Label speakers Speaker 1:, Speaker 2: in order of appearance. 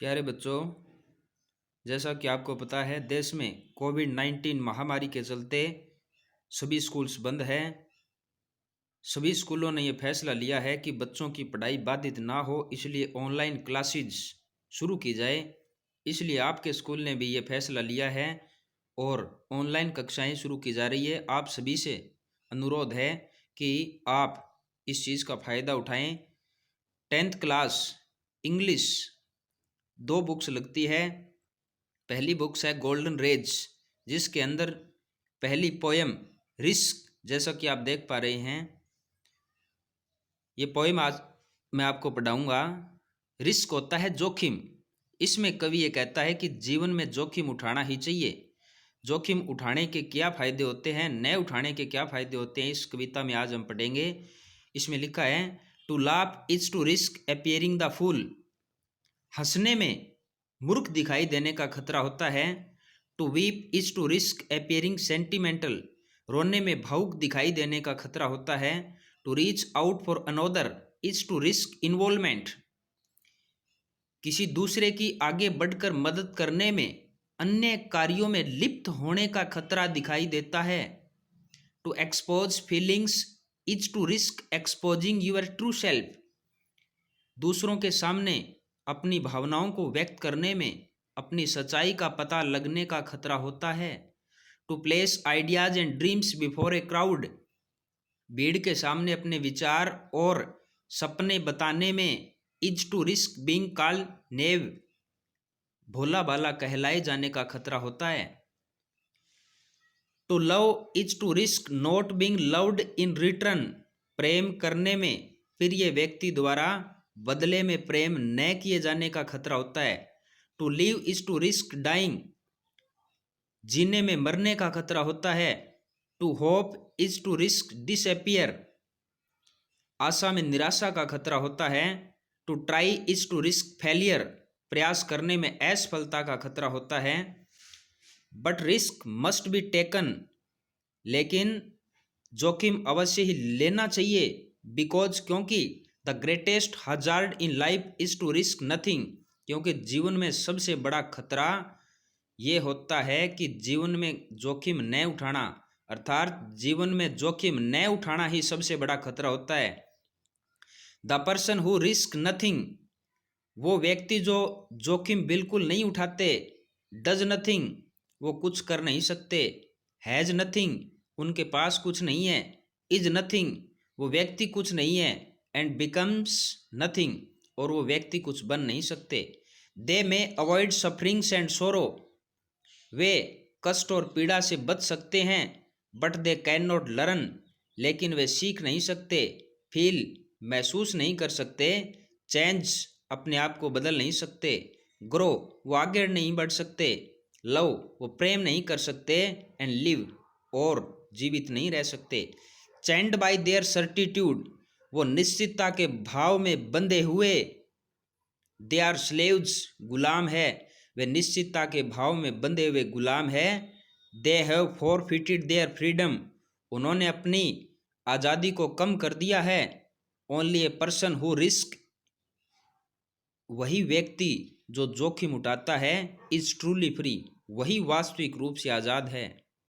Speaker 1: प्यारे बच्चों, जैसा कि आपको पता है देश में कोविड-19 महामारी के चलते सभी स्कूल्स बंद हैं। सभी स्कूलों ने ये फैसला लिया है कि बच्चों की पढ़ाई बाधित ना हो, इसलिए ऑनलाइन क्लासेज शुरू की जाए। इसलिए आपके स्कूल ने भी ये फैसला लिया है और ऑनलाइन कक्षाएं शुरू की जा रही है। आप सभी से अनुरोध है कि आप इस चीज़ का फ़ायदा उठाएं। 10th क्लास इंग्लिश 2 बुक्स लगती है। पहली बुक्स है गोल्डन रेज, जिसके अंदर पहली पोयम रिस्क, जैसा कि आप देख पा रहे हैं, ये पोयम आज मैं आपको पढ़ाऊंगा। रिस्क होता है जोखिम। इसमें कवि ये कहता है कि जीवन में जोखिम उठाना ही चाहिए। जोखिम उठाने के क्या फ़ायदे होते हैं, न उठाने के क्या फ़ायदे होते हैं, इस कविता में आज हम पढ़ेंगे। इसमें लिखा है, to laugh is to risk appearing the fool. हंसने में मूर्ख दिखाई देने का खतरा होता है। To weep is to risk appearing sentimental. रोने में भावुक दिखाई देने का खतरा होता है। To reach out for another is to risk involvement. किसी दूसरे की आगे बढ़कर मदद करने में, अन्य कार्यों में लिप्त होने का खतरा दिखाई देता है। To expose feelings is to risk exposing your true self. दूसरों के सामने अपनी भावनाओं को व्यक्त करने में अपनी सच्चाई का पता लगने का खतरा होता है। To place ideas and dreams before a crowd. भीड़ के सामने अपने विचार और सपने बताने में is to risk being called naive. भोला भाला कहलाए जाने का खतरा होता है। To love is to risk not being loved in return. प्रेम करने में फिर ये व्यक्ति द्वारा बदले में प्रेम न किए जाने का खतरा होता है। To live is to risk dying. जीने में मरने का खतरा होता है। To hope is to risk disappear. आशा में निराशा का खतरा होता है। To try is to risk failure. प्रयास करने में असफलता का खतरा होता है। But risk must be taken. लेकिन जोखिम अवश्य ही लेना चाहिए। बिकॉज क्योंकि the greatest hazard in life is to risk nothing. क्योंकि जीवन में सबसे बड़ा खतरा ये होता है कि जीवन में जोखिम न उठाना, अर्थात जीवन में जोखिम न उठाना ही सबसे बड़ा खतरा होता है। The person who risk nothing, वो व्यक्ति जो जोखिम बिल्कुल नहीं उठाते। डज नथिंग, वो कुछ कर नहीं सकते। हैज़ नथिंग, उनके पास कुछ नहीं है। इज नथिंग, वो व्यक्ति कुछ नहीं है। एंड बिकम्स नथिंग, और वो व्यक्ति कुछ बन नहीं सकते। दे में अवॉइड सफरिंग्स एंड सोरो, वे कष्ट और पीड़ा से बच सकते हैं। But they can not learn, लेकिन वे सीख नहीं सकते। फील, महसूस नहीं कर सकते। चेंज, अपने आप को बदल नहीं सकते। ग्रो, वो आगे नहीं बढ़ सकते। लव, वो प्रेम नहीं कर सकते। एंड लिव, और जीवित नहीं रह सकते। चैंड बाय देयर सर्टिट्यूड, वो निश्चितता के भाव में बंधे हुए। दे आर स्लेव्स, गुलाम है। वे निश्चितता के भाव में बंधे हुए गुलाम है। They have forfeited their freedom, उन्होंने अपनी आज़ादी को कम कर दिया है। Only a person who risk, वही व्यक्ति जो जोखिम उठाता है, इज ट्रूली फ्री, वही वास्तविक रूप से आज़ाद है।